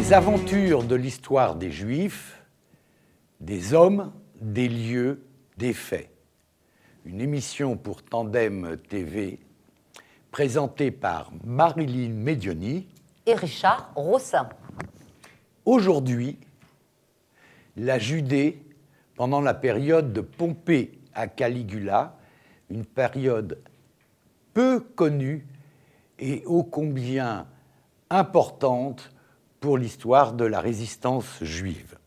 Les aventures de l'histoire des Juifs, des hommes, des lieux, des faits. Une émission pour Tandem TV présentée par Marilyn Medioni et Richard Rossin. Aujourd'hui, la Judée pendant la période de Pompée à Caligula, une période peu connue et ô combien importante pour l'histoire de la résistance juive.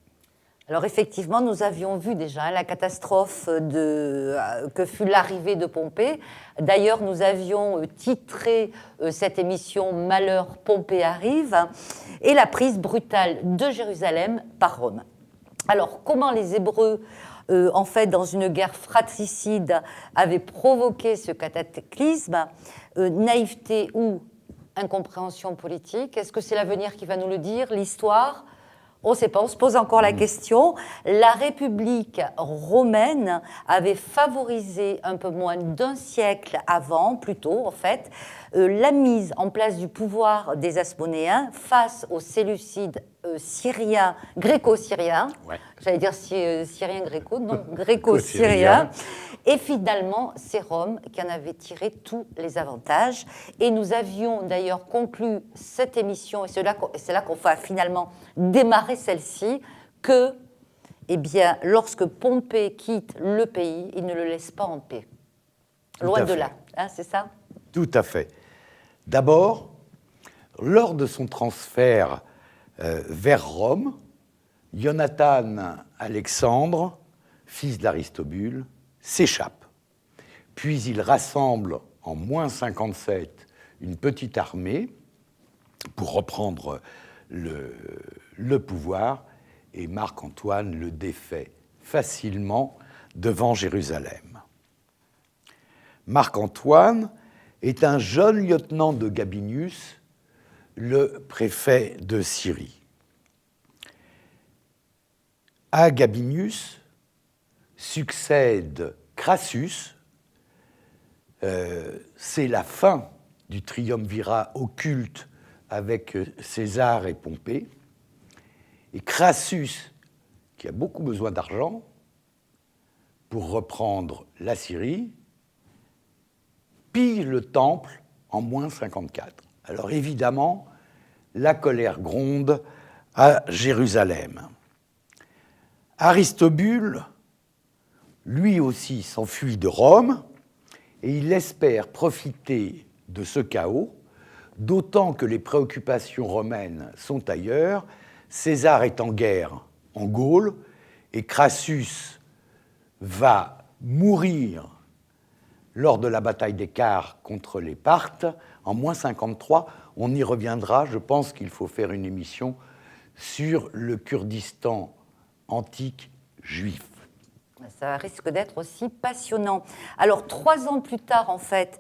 Alors effectivement, nous avions vu déjà la catastrophe que fut l'arrivée de Pompée. D'ailleurs, nous avions titré cette émission « Malheur, Pompée arrive » et la prise brutale de Jérusalem par Rome. Alors, comment les Hébreux, en fait, dans une guerre fratricide, avaient provoqué ce cataclysme? Naïveté ou incompréhension politique? Est-ce que c'est l'avenir qui va nous le dire, l'histoire? On ne sait pas, on se pose encore la question. La République romaine avait favorisé un peu moins d'un siècle avant, plutôt en fait, la mise en place du pouvoir des Hasmonéens face aux Séleucides syriens, gréco-syriens. Ouais. J'allais dire syrien-gréco, non, gréco-syriens. Et finalement, c'est Rome qui en avait tiré tous les avantages. Et nous avions d'ailleurs conclu cette émission, et c'est là qu'on va finalement démarrer celle-ci, que, eh bien, lorsque Pompée quitte le pays, il ne le laisse pas en paix. Loin de là, hein, c'est ça? Tout à fait. D'abord, lors de son transfert vers Rome, Jonathan Alexandre, fils d'Aristobule, s'échappe. Puis il rassemble en moins 57 une petite armée pour reprendre le pouvoir, et Marc-Antoine le défait facilement devant Jérusalem. Marc-Antoine est un jeune lieutenant de Gabinius, le préfet de Syrie. À Gabinius succède Crassus. C'est la fin du triumvirat occulte avec César et Pompée. Et Crassus, qui a beaucoup besoin d'argent pour reprendre la Syrie, pille le temple en moins 54. Alors évidemment, la colère gronde à Jérusalem. Aristobule, lui aussi, s'enfuit de Rome et il espère profiter de ce chaos, d'autant que les préoccupations romaines sont ailleurs. César est en guerre en Gaule et Crassus va mourir lors de la bataille des Cars contre les Parthes en moins 53. On y reviendra. Je pense qu'il faut faire une émission sur le Kurdistan antique juif. Ça risque d'être aussi passionnant. Alors, 3 ans plus tard, en fait,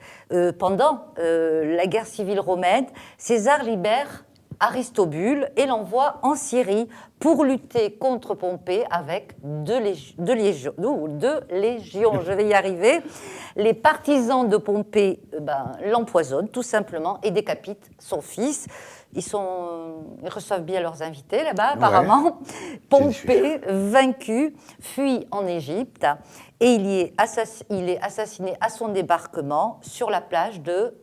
pendant la guerre civile romaine, César libère Aristobule et l'envoie en Syrie pour lutter contre Pompée avec deux légions. Je vais y arriver. Les partisans de Pompée l'empoisonnent tout simplement et décapitent son fils. Ils reçoivent bien leurs invités là-bas, apparemment. Ouais, Pompée, vaincu, fuit en Égypte et il est assassiné à son débarquement sur la plage de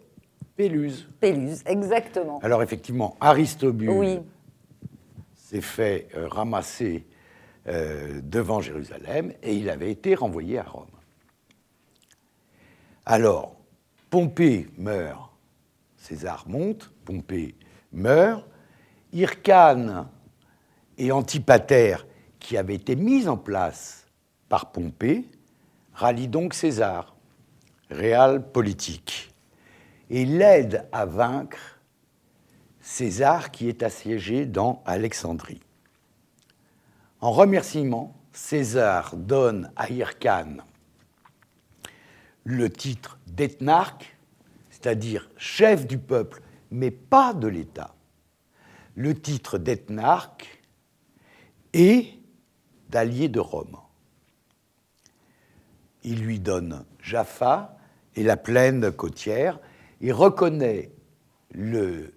Péluse. Péluse, exactement. Alors effectivement, Aristobule s'est fait ramasser devant Jérusalem et il avait été renvoyé à Rome. Alors, Pompée meurt, César monte, Pompée meurt, Hyrcane et Antipater, qui avaient été mis en place par Pompée, rallient donc César, réal politique, et l'aident à vaincre César qui est assiégé dans Alexandrie. En remerciement, César donne à Hyrcane le titre d'ethnarque, c'est-à-dire chef du peuple, mais pas de l'État. Le titre d'ethnarque et d'allié de Rome. Il lui donne Jaffa et la plaine côtière et reconnaît le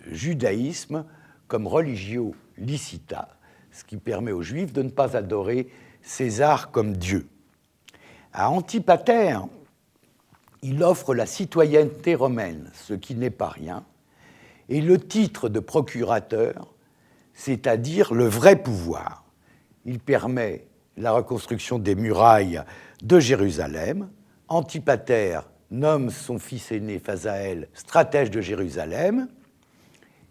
judaïsme comme religio licita, ce qui permet aux Juifs de ne pas adorer César comme Dieu. À Antipater, il offre la citoyenneté romaine, ce qui n'est pas rien, et le titre de procurateur, c'est-à-dire le vrai pouvoir. Il permet la reconstruction des murailles de Jérusalem. Antipater nomme son fils aîné Phasaël stratège de Jérusalem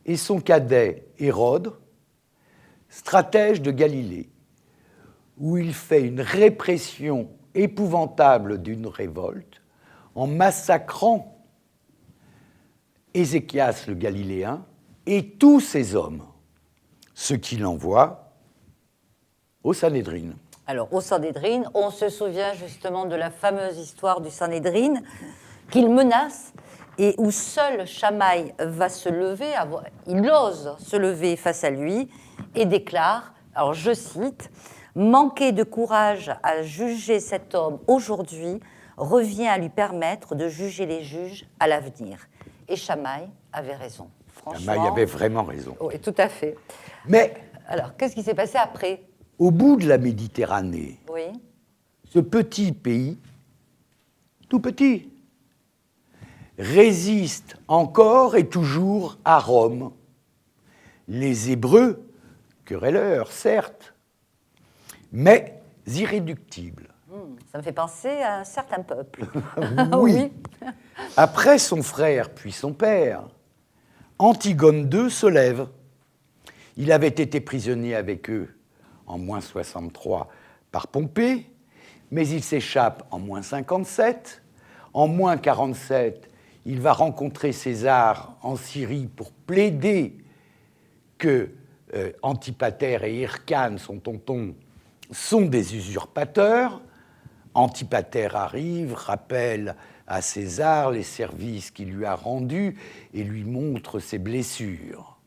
et son cadet Hérode stratège de Galilée, où il fait une répression épouvantable d'une révolte en massacrant Ézéchias le Galiléen et tous ses hommes, ce qui l'envoie au Sanhédrin. Alors, au Sanhédrin, on se souvient justement de la fameuse histoire du Sanhédrin qu'il menace et où seul Chamaï va se lever, il ose se lever face à lui et déclare, alors je cite, « Manquer de courage à juger cet homme aujourd'hui revient à lui permettre de juger les juges à l'avenir. » Et Chamaï avait raison. Chamaï avait vraiment raison. Oui, tout à fait. Mais alors, qu'est-ce qui s'est passé après? Au bout de la Méditerranée, oui. Ce petit pays, tout petit, résiste encore et toujours à Rome. Les Hébreux, querelleurs, certes, mais irréductibles. Ça me fait penser à un certain peuple. Oui. Après son frère puis son père, Antigone II se lève. Il avait été prisonnier avec eux en moins 63 par Pompée, mais il s'échappe en moins 57. En moins 47, il va rencontrer César en Syrie pour plaider que Antipater et Hyrcane, son tonton, sont des usurpateurs. Antipater arrive, rappelle à César les services qu'il lui a rendus et lui montre ses blessures.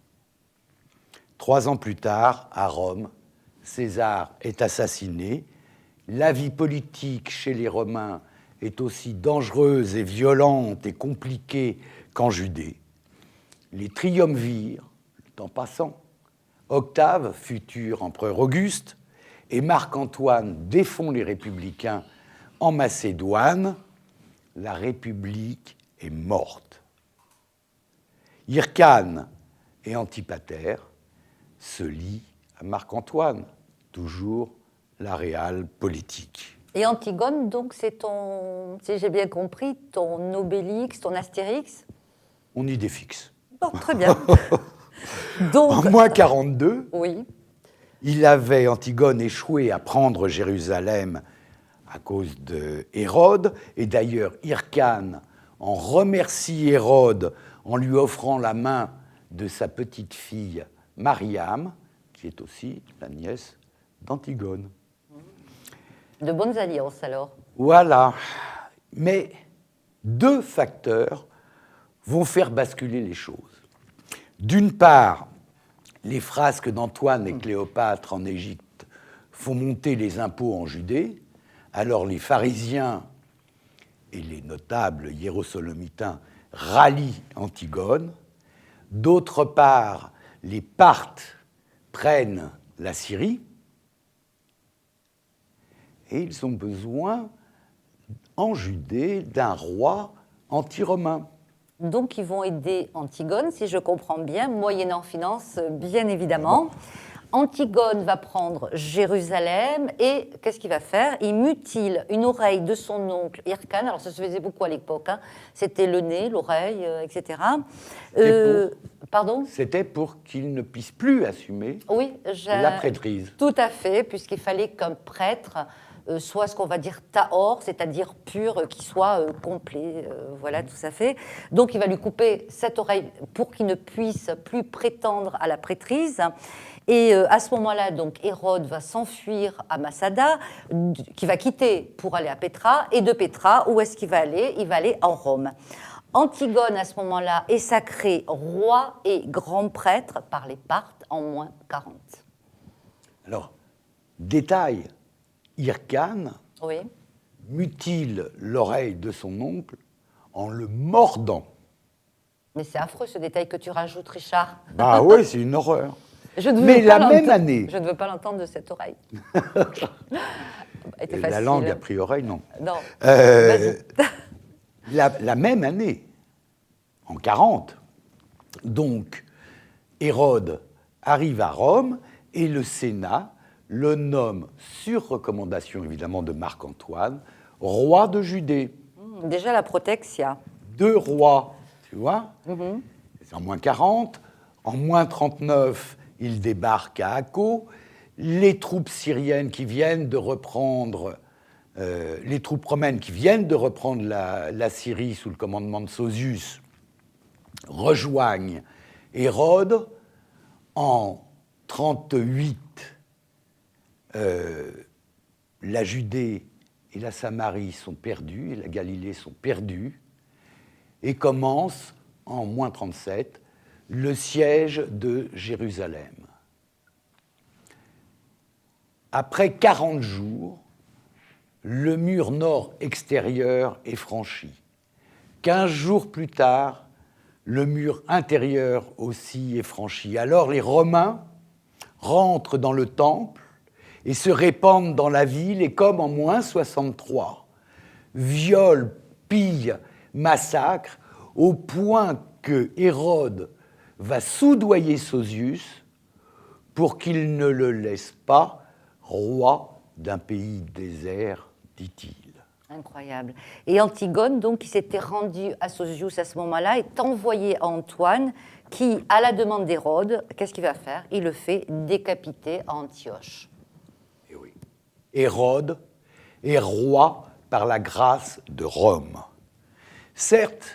3 ans plus tard, à Rome, César est assassiné. La vie politique chez les Romains est aussi dangereuse et violente et compliquée qu'en Judée. Les triumvirs, le temps passant, Octave, futur empereur Auguste, et Marc-Antoine défont les républicains en Macédoine. La République est morte. Hyrcane et Antipater se lient à Marc-Antoine, toujours la réale politique. Et Antigone, donc, c'est ton, si j'ai bien compris, ton Obélix, ton Astérix? On y défixe. Bon, très bien. Donc, en moins 42, oui. Il avait, Antigone, échoué à prendre Jérusalem à cause de Hérode, et d'ailleurs Hyrcane en remercie Hérode en lui offrant la main de sa petite fille Mariam, qui est aussi la nièce d'Antigone. De bonnes alliances alors. Voilà. Mais 2 facteurs vont faire basculer les choses. D'une part, les frasques d'Antoine et Cléopâtre en Égypte font monter les impôts en Judée. Alors les pharisiens et les notables hiérosolomitains rallient Antigone. D'autre part, les Parthes prennent la Syrie et ils ont besoin, en Judée, d'un roi anti-romain. Donc, ils vont aider Antigone, si je comprends bien, moyennant finance, bien évidemment. Antigone va prendre Jérusalem et qu'est-ce qu'il va faire? Il mutile une oreille de son oncle Hyrcane. Alors, ça se faisait beaucoup à l'époque. Hein. C'était le nez, l'oreille, etc. Pardon? C'était pour qu'il ne puisse plus assumer la prêtrise. Tout à fait, puisqu'il fallait qu'un prêtre soit ce qu'on va dire tahor, c'est-à-dire pur, qui soit complet, voilà, tout ça fait. Donc il va lui couper cette oreille pour qu'il ne puisse plus prétendre à la prêtrise. Et à ce moment-là, donc Hérode va s'enfuir à Massada, qui va quitter pour aller à Pétra, et de Pétra, où est-ce qu'il va aller? Il va aller en Rome. Antigone, à ce moment-là, est sacré roi et grand prêtre par les Parthes en moins 40. Alors, détail, Hyrcane oui. mutile l'oreille de son oncle en le mordant. Mais c'est affreux ce détail que tu rajoutes, Richard. Bah oui, c'est une horreur. Je ne veux Mais pas la même l'entendre. année, Je ne veux pas l'entendre de cette oreille. Était la facile. langue a pris oreille, non. Non. Euh, Vas-y. la même année, en 40, donc Hérode arrive à Rome et le Sénat le nomme, sur recommandation évidemment de Marc-Antoine, roi de Judée. Déjà la protexia. 2 rois, tu vois. C'est en moins 40. En moins 39, il débarque à Akko. Les troupes syriennes qui viennent de reprendre, les troupes romaines qui viennent de reprendre la Syrie sous le commandement de Sosius rejoignent Hérode. En 38, la Judée et la Samarie sont perdues, et la Galilée sont perdues, et commence, en moins 37, le siège de Jérusalem. Après 40 jours, le mur nord extérieur est franchi. 15 jours plus tard, le mur intérieur aussi est franchi. Alors les Romains rentrent dans le temple et se répandent dans la ville, et comme en moins 63, violent, pillent, massacrent, au point que Hérode va soudoyer Sosius pour qu'il ne le laisse pas roi d'un pays désert, dit-il. Incroyable. Et Antigone, donc, qui s'était rendue à Sosius à ce moment-là, est envoyée à Antoine, qui, à la demande d'Hérode, qu'est-ce qu'il va faire? Il le fait décapiter à Antioche. Et oui. Hérode est roi par la grâce de Rome. Certes,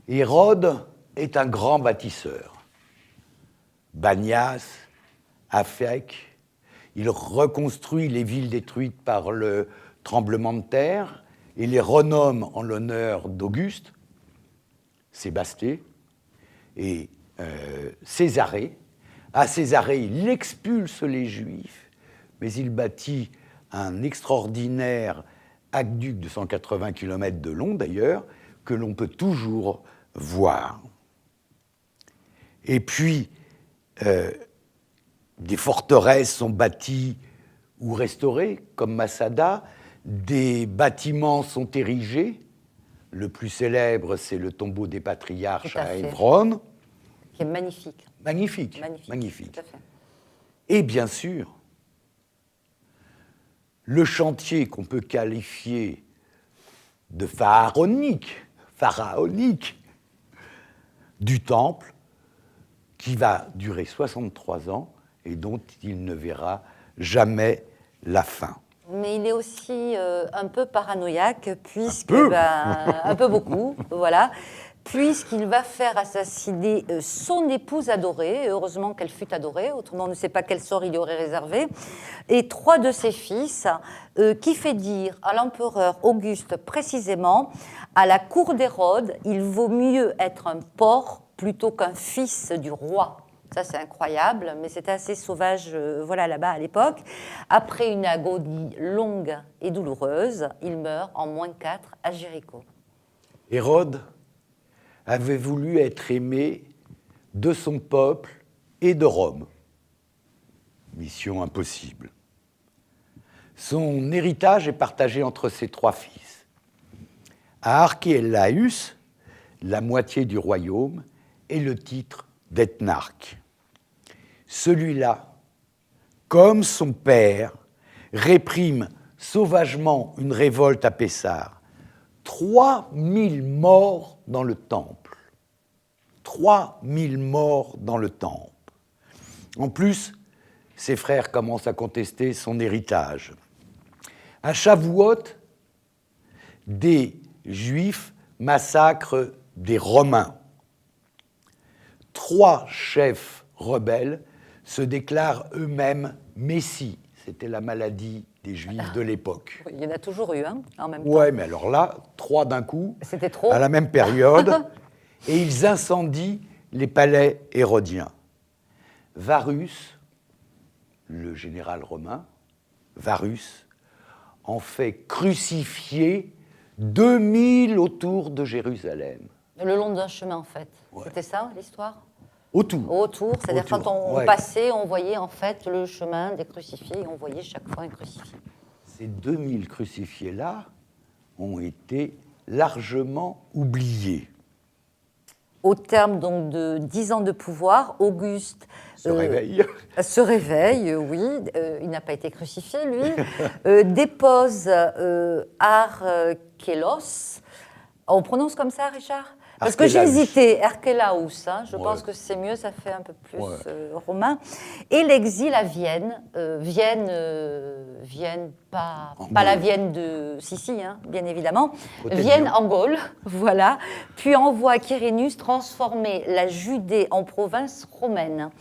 Hérode est un grand bâtisseur. Banias, Aphèque, il reconstruit les villes détruites par le tremblement de terre et les renomme en l'honneur d'Auguste, Sébasté et Césarée. À Césarée, il expulse les Juifs, mais il bâtit un extraordinaire aqueduc de 180 km de long, d'ailleurs, que l'on peut toujours voir. Et puis, des forteresses sont bâties ou restaurées, comme Massada. Des bâtiments sont érigés. Le plus célèbre, c'est le tombeau des patriarches à Hébron. Qui est magnifique. Magnifique. Tout à fait. Et bien sûr, le chantier qu'on peut qualifier de pharaonique du temple, qui va durer 63 ans et dont il ne verra jamais la fin. Mais il est aussi un peu paranoïaque, puisque... Un peu, un peu beaucoup, voilà. Puisqu'il va faire assassiner son épouse adorée, heureusement qu'elle fut adorée, autrement on ne sait pas quel sort il y aurait réservé, et 3 de ses fils, qui fait dire à l'empereur Auguste précisément, à la cour d'Hérode, il vaut mieux être un porc plutôt qu'un fils du roi. Ça, c'est incroyable, mais c'était assez sauvage voilà, là-bas à l'époque. Après une agonie longue et douloureuse, il meurt en moins 4 à Jéricho. Hérode avait voulu être aimé de son peuple et de Rome. Mission impossible. Son héritage est partagé entre ses 3 fils. À Archélaüs, la moitié du royaume et le titre d'ethnarque. Celui-là, comme son père, réprime sauvagement une révolte à Pessar. 3000 morts dans le temple. 3000 morts dans le temple. En plus, ses frères commencent à contester son héritage. À Shavuot, des Juifs massacrent des Romains. 3 chefs rebelles se déclarent eux-mêmes Messie. C'était la maladie des Juifs de l'époque. Il y en a toujours eu, hein, en même temps. Ouais, mais alors là, 3 d'un coup, c'était trop. À la même période, et ils incendient les palais hérodiens. Varus, le général romain, Varus, en fait crucifier 2000 autour de Jérusalem. Le long d'un chemin, en fait. Ouais. C'était ça, l'histoire? Autour. Autour, c'est-à-dire Autour, quand on ouais. passait, on voyait en fait le chemin des crucifiés et on voyait chaque fois un crucifié. Ces 2000 crucifiés-là ont été largement oubliés. Au terme donc de 10 ans de pouvoir, Auguste Se réveille. se réveille, oui, il n'a pas été crucifié, lui, dépose Archélos. On prononce comme ça, Richard? Parce que j'ai Archélaus. hésité, Archélaus, hein, je Ouais. pense que c'est mieux, ça fait un peu plus Ouais. romain. Et l'exile à Vienne, Vienne, pas la Vienne de Sissi, hein, bien évidemment, Côté Vienne Lyon. en Gaule, voilà, puis envoie Quirinus transformer la Judée en province romaine.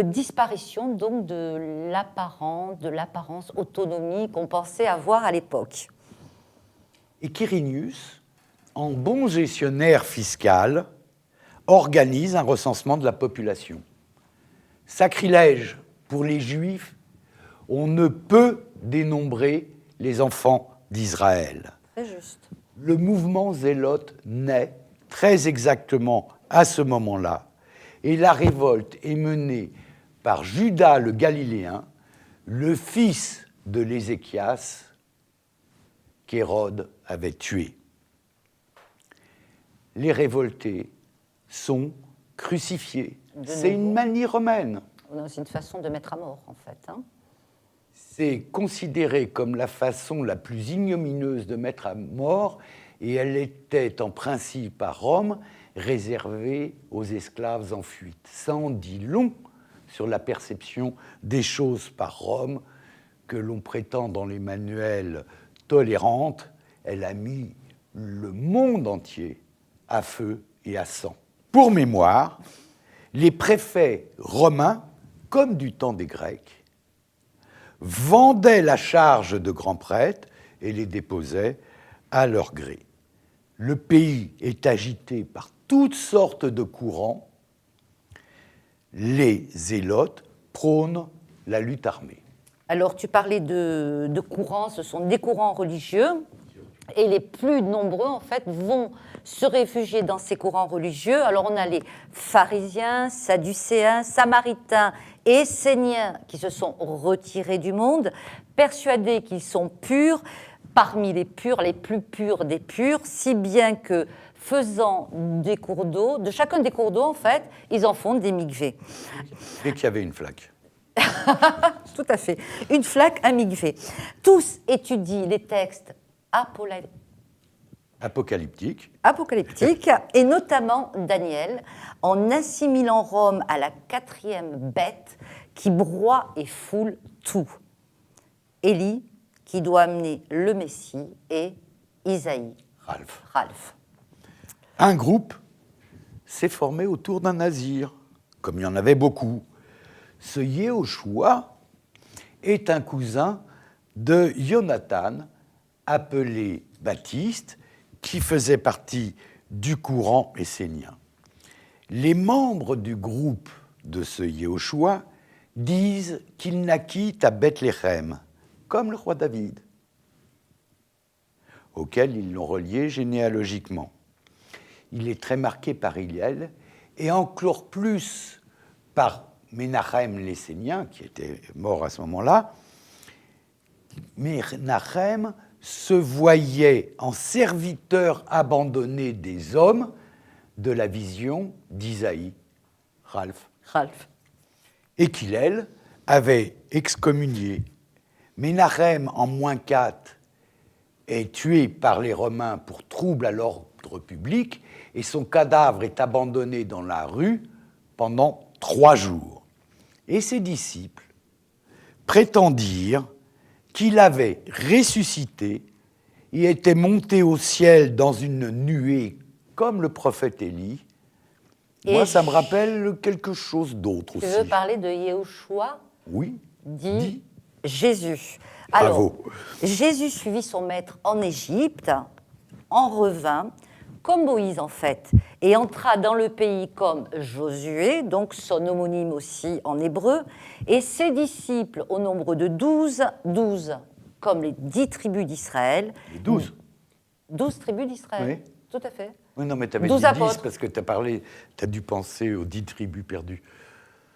Disparition donc de l'apparence autonomie qu'on pensait avoir à l'époque. Et Quirinius, en bon gestionnaire fiscal, organise un recensement de la population. Sacrilège pour les Juifs, on ne peut dénombrer les enfants d'Israël. Très juste. Le mouvement zélote naît très exactement à ce moment-là, et la révolte est menée par Judas le Galiléen, le fils de l'Ézéchias qu'Hérode avait tué. Les révoltés sont crucifiés. C'est une manie romaine. C'est une façon de mettre à mort, en fait. Hein. C'est considéré comme la façon la plus ignominieuse de mettre à mort, et elle était en principe à Rome réservée aux esclaves en fuite. Ça en dit long sur la perception des choses par Rome, que l'on prétend dans les manuels tolérante. Elle a mis le monde entier à feu et à sang. Pour mémoire, les préfets romains, comme du temps des Grecs, vendaient la charge de grands prêtres et les déposaient à leur gré. Le pays est agité par toutes sortes de courants. Les zélotes prônent la lutte armée. Alors, tu parlais de courants, ce sont des courants religieux, et les plus nombreux, en fait, vont se réfugier dans ces courants religieux. Alors, on a les pharisiens, sadducéens, samaritains et esséniens qui se sont retirés du monde, persuadés qu'ils sont purs, parmi les purs, les plus purs des purs, si bien que, faisant des cours d'eau, de chacun des cours d'eau, en fait, ils en font des mikvés. Dès qu'il y avait une flaque. Tout à fait. Une flaque, un mikvé. Tous étudient les textes Apocalyptique. apocalyptiques, et notamment Daniel, en assimilant Rome à la 4e bête qui broie et foule tout. Élie, qui doit amener le Messie, et Isaïe. Ralph. Un groupe s'est formé autour d'un nazir, comme il y en avait beaucoup. Ce Yehoshua est un cousin de Jonathan, appelé Baptiste, qui faisait partie du courant essénien. Les membres du groupe de ce Yehoshua disent qu'il naquit à Bethléem, comme le roi David, auquel ils l'ont relié généalogiquement. Il est très marqué par Hillel, et encore plus par Ménachem l'Essénien, qui était mort à ce moment-là. Ménachem se voyait en serviteur abandonné des hommes de la vision d'Isaïe, Ralph. Et qu'Hillel avait excommunié. Ménachem, en -4, est tué par les Romains pour trouble à l'ordre public, et son cadavre est abandonné dans la rue pendant 3 jours. Et ses disciples prétendirent qu'il avait ressuscité et était monté au ciel dans une nuée comme le prophète Élie. Moi, ça me rappelle quelque chose d'autre aussi. Tu veux parler de Yehoshua? Oui. Dit Jésus. Bravo. Alors, Jésus suivit son maître en Égypte, en revint, comme Moïse en fait, et entra dans le pays comme Josué, donc son homonyme aussi en hébreu, et ses disciples au nombre de 12, comme les 10 tribus d'Israël. Les 12. 12 tribus d'Israël, Oui. tout à fait. Oui, non, mais tu avais 12 dit 10 apôtres. parce que tu as dû penser aux 10 tribus perdues.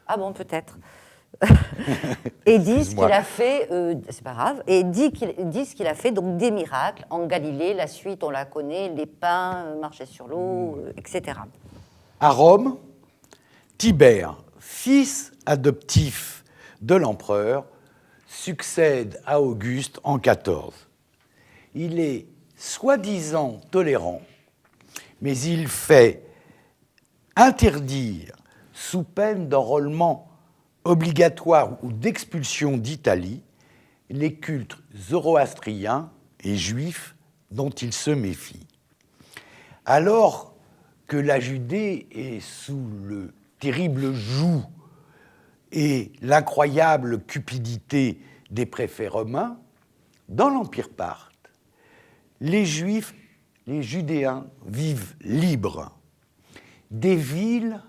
Ah bon, peut-être. Et disent Excuse-moi. qu'il a fait, c'est pas grave, et disent qu'il a fait donc des miracles en Galilée. La suite, on la connaît, les pains marchaient sur l'eau, etc. À Rome, Tibère, fils adoptif de l'empereur, succède à Auguste en 14. Il est soi-disant tolérant, mais il fait interdire, sous peine d'enrôlement obligatoire ou d'expulsion d'Italie, les cultes zoroastriens et juifs dont il se méfie. Alors que la Judée est sous le terrible joug et l'incroyable cupidité des préfets romains, dans l'Empire parthe, les Juifs, les Judéens vivent libres. Des villes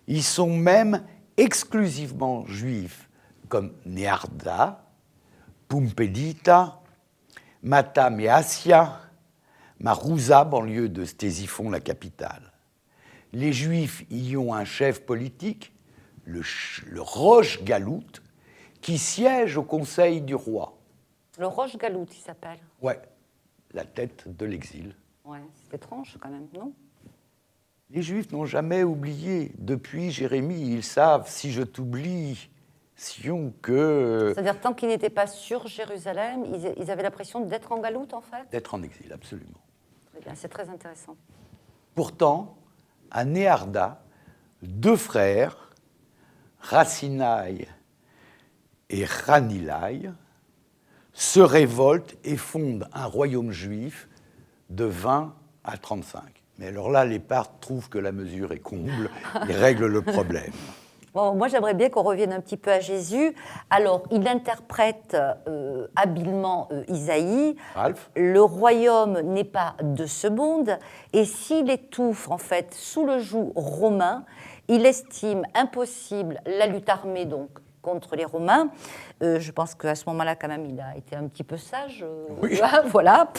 y sont même exclusivement juifs, comme Nearda, Pumpedita, Matameasia, Marouza, banlieue de Ctésiphon, la capitale. Les Juifs y ont un chef politique, le Roch Galout, qui siège au conseil du roi. Le Roch Galout, il s'appelle. Ouais, la tête de l'exil. Ouais, c'est étrange quand même, non? Les Juifs n'ont jamais oublié. Depuis Jérémie, ils savent, si je t'oublie, Sion, que... C'est-à-dire, tant qu'ils n'étaient pas sur Jérusalem, ils avaient l'impression d'être en Galoute, en fait? D'être en exil, absolument. Très bien, c'est très intéressant. Pourtant, à Néarda, 2 frères, Racinaï et Ranilaï, se révoltent et fondent un royaume juif de 20 à 35. Mais alors là, les Parthes trouvent que la mesure est comble et règlent le problème. Bon, moi, j'aimerais bien qu'on revienne un petit peu à Jésus. Alors, il interprète habilement Isaïe. Ralph ? Le royaume n'est pas de ce monde. Et s'il étouffe, en fait, sous le joug romain, il estime impossible la lutte armée, donc, contre les Romains. Je pense qu'à ce moment-là, quand même, il a été un petit peu sage. Oui. Voilà.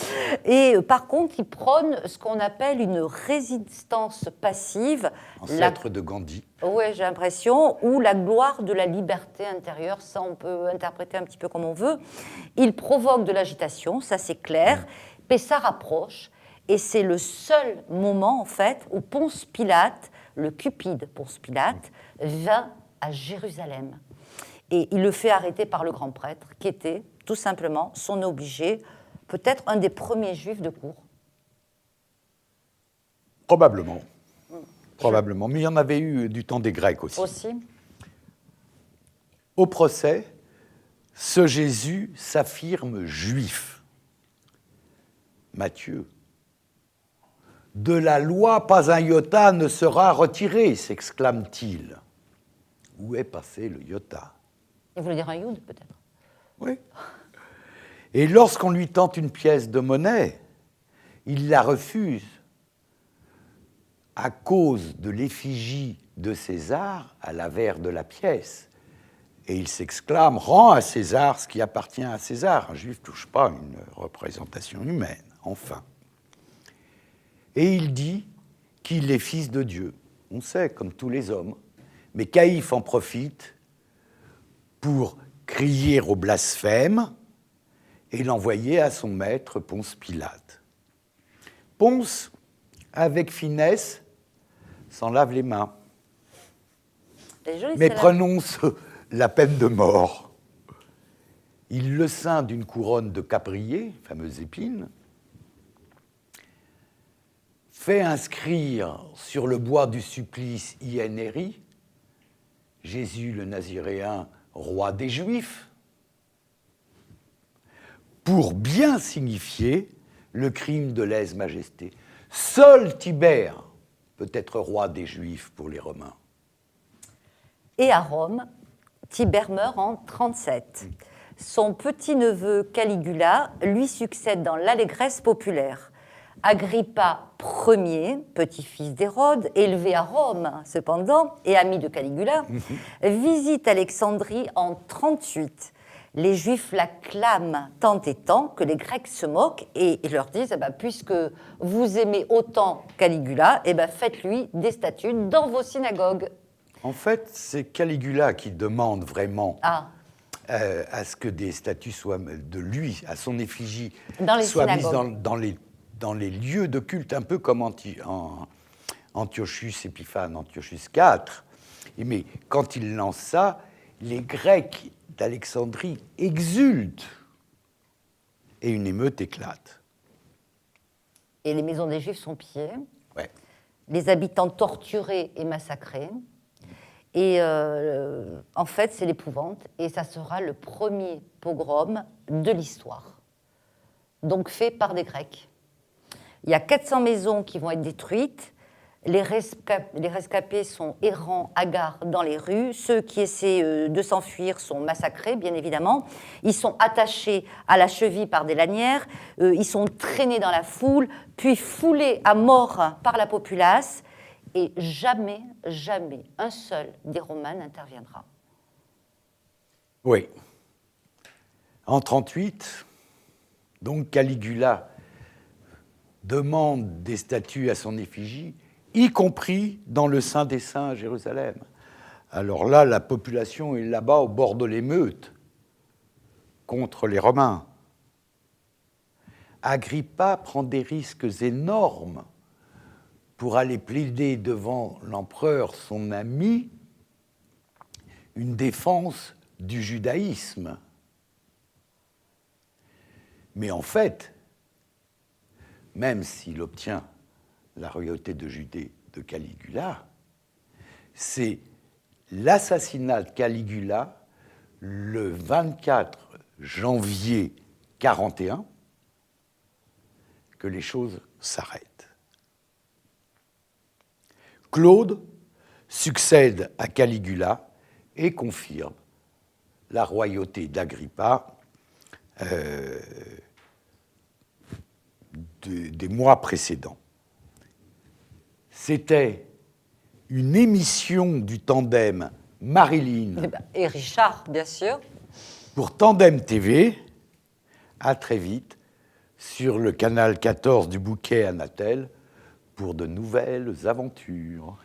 Et par contre, il prône ce qu'on appelle une résistance passive. Ancêtre de Gandhi. Oui, j'ai l'impression, ou la gloire de la liberté intérieure, ça on peut interpréter un petit peu comme on veut. Il provoque de l'agitation, ça c'est clair, Pessah rapproche, et c'est le seul moment en fait où Ponce Pilate, le cupide Ponce Pilate, va à Jérusalem. Et il le fait arrêter par le grand prêtre, qui était tout simplement son obligé, peut-être un des premiers juifs de cour. Probablement. Probablement. Mais il y en avait eu du temps des Grecs aussi. Au procès, ce Jésus s'affirme juif. Matthieu. De la loi, pas un iota ne sera retiré, s'exclame-t-il. Où est passé le iota? Il voulait dire un youd, peut-être. Oui. Et lorsqu'on lui tente une pièce de monnaie, il la refuse à cause de l'effigie de César à l'avers de la pièce. Et il s'exclame « Rends à César ce qui appartient à César ». Un juif ne touche pas une représentation humaine, enfin. Et il dit qu'il est fils de Dieu. On sait, comme tous les hommes. Mais Caïphe en profite pour crier au blasphème et l'envoyer à son maître Ponce Pilate. Ponce, avec finesse, s'en lave les mains, mais prononce la peine de mort. Il le ceint d'une couronne de cabrier, fameuse épine, fait inscrire sur le bois du supplice INRI, Jésus le Naziréen, roi des Juifs, pour bien signifier le crime de lèse-majesté. Seul Tibère peut être roi des Juifs pour les Romains. Et à Rome, Tibère meurt en 37. Son petit-neveu Caligula lui succède dans l'allégresse populaire. Agrippa Ier, petit-fils d'Hérode, élevé à Rome cependant, et ami de Caligula, visite Alexandrie en 38. Les Juifs l'acclament tant et tant que les Grecs se moquent et leur disent puisque vous aimez autant Caligula, faites-lui des statues dans vos synagogues. En fait, c'est Caligula qui demande vraiment à ce que des statues soient de lui, à son effigie, soient mises dans les lieux de culte, un peu comme Antiochus Épiphane, Antiochus IV. Mais quand il lance ça, les Grecs d'Alexandrie exultent et une émeute éclate. Et les maisons des Juifs sont pillées, ouais. Les habitants torturés et massacrés. Et en fait, c'est l'épouvante, et ça sera le premier pogrom de l'histoire, donc fait par des Grecs. Il y a 400 maisons qui vont être détruites, les rescapés sont errants, hagards dans les rues, ceux qui essaient de s'enfuir sont massacrés, bien évidemment, ils sont attachés à la cheville par des lanières, ils sont traînés dans la foule, puis foulés à mort par la populace, et jamais, jamais un seul des Romains n'interviendra. Oui. En 38, donc Caligula demande des statues à son effigie, y compris dans le Saint des Saints à Jérusalem. Alors là, la population est là-bas au bord de l'émeute contre les Romains. Agrippa prend des risques énormes pour aller plaider devant l'empereur, son ami, une défense du judaïsme. Mais en fait, même s'il obtient la royauté de Judée de Caligula, c'est l'assassinat de Caligula le 24 janvier 41 que les choses s'arrêtent. Claude succède à Caligula et confirme la royauté d'Agrippa des mois précédents. C'était une émission du tandem Marilyn et Richard, bien sûr, pour Tandem TV. À très vite sur le canal 14 du bouquet Anatel pour de nouvelles aventures.